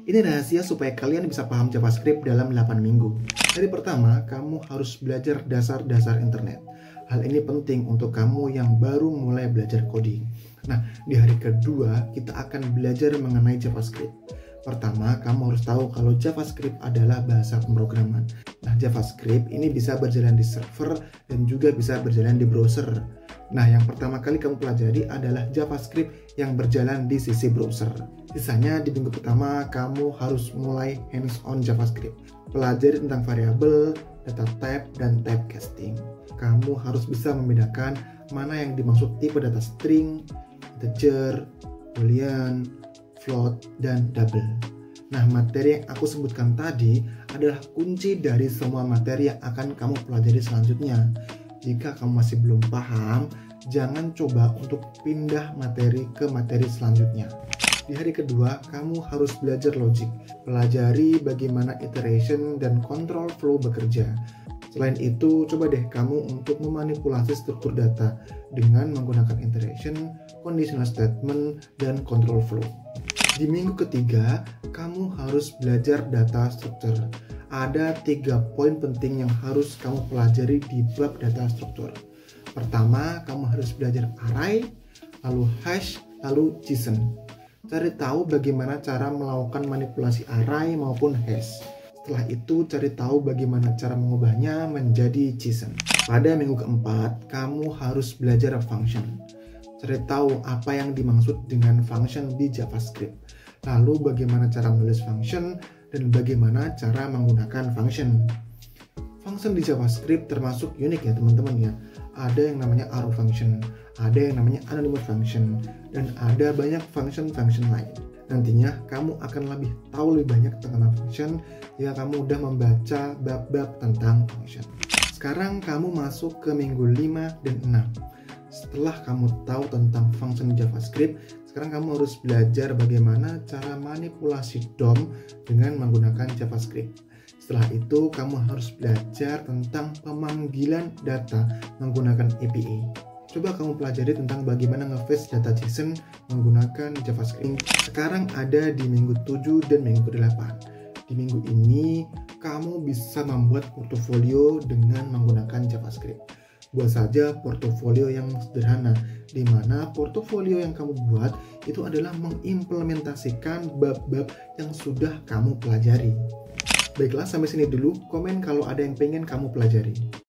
Ini rahasia supaya kalian bisa paham JavaScript dalam 8 minggu. Hari pertama, kamu harus belajar dasar-dasar internet. Hal ini penting untuk kamu yang baru mulai belajar coding. Nah, di hari kedua, kita akan belajar mengenai JavaScript. Pertama, kamu harus tahu kalau JavaScript adalah bahasa pemrograman. Nah, JavaScript ini bisa berjalan di server dan juga bisa berjalan di browser. Nah, yang pertama kali kamu pelajari adalah JavaScript yang berjalan di sisi browser. Sisanya di minggu pertama kamu harus mulai hands-on JavaScript. Pelajari tentang variabel, data type, dan typecasting. Kamu harus bisa membedakan mana yang dimaksud tipe data string, integer, boolean, float, dan double. Nah, materi yang aku sebutkan tadi adalah kunci dari semua materi yang akan kamu pelajari selanjutnya. Jika kamu masih belum paham, jangan coba untuk pindah materi ke materi selanjutnya. Di hari kedua, kamu harus belajar logic. Pelajari bagaimana iteration dan control flow bekerja. Selain itu, coba deh kamu untuk memanipulasi struktur data dengan menggunakan iteration, conditional statement, dan control flow. Di minggu ketiga, kamu harus belajar data structure. Ada 3 poin penting yang harus kamu pelajari di bab data struktur. Pertama, kamu harus belajar array, lalu hash, lalu JSON. Cari tahu bagaimana cara melakukan manipulasi array maupun hash. Setelah itu, cari tahu bagaimana cara mengubahnya menjadi JSON. Pada minggu keempat, kamu harus belajar function. Cari tahu apa yang dimaksud dengan function di JavaScript. Lalu bagaimana cara menulis function dan bagaimana cara menggunakan function. Function di JavaScript termasuk unik ya teman-teman ya. Ada yang namanya arrow function, ada yang namanya anonymous function, dan ada banyak function-function lain. Nantinya kamu akan lebih tahu lebih banyak tentang function jika kamu udah membaca bab-bab tentang function. Sekarang kamu masuk ke minggu 5 dan 6. Setelah kamu tahu tentang function JavaScript, sekarang kamu harus belajar bagaimana cara manipulasi DOM dengan menggunakan JavaScript. Setelah itu, kamu harus belajar tentang pemanggilan data menggunakan API. Coba kamu pelajari tentang bagaimana nge-fetch data JSON menggunakan JavaScript. Sekarang ada di minggu 7 dan minggu ke-8. Di minggu ini, kamu bisa membuat portofolio dengan menggunakan JavaScript. Buat saja portofolio yang sederhana, di mana portofolio yang kamu buat itu adalah mengimplementasikan bab-bab yang sudah kamu pelajari. Baiklah, sampai sini dulu. Komen kalau ada yang pengen kamu pelajari.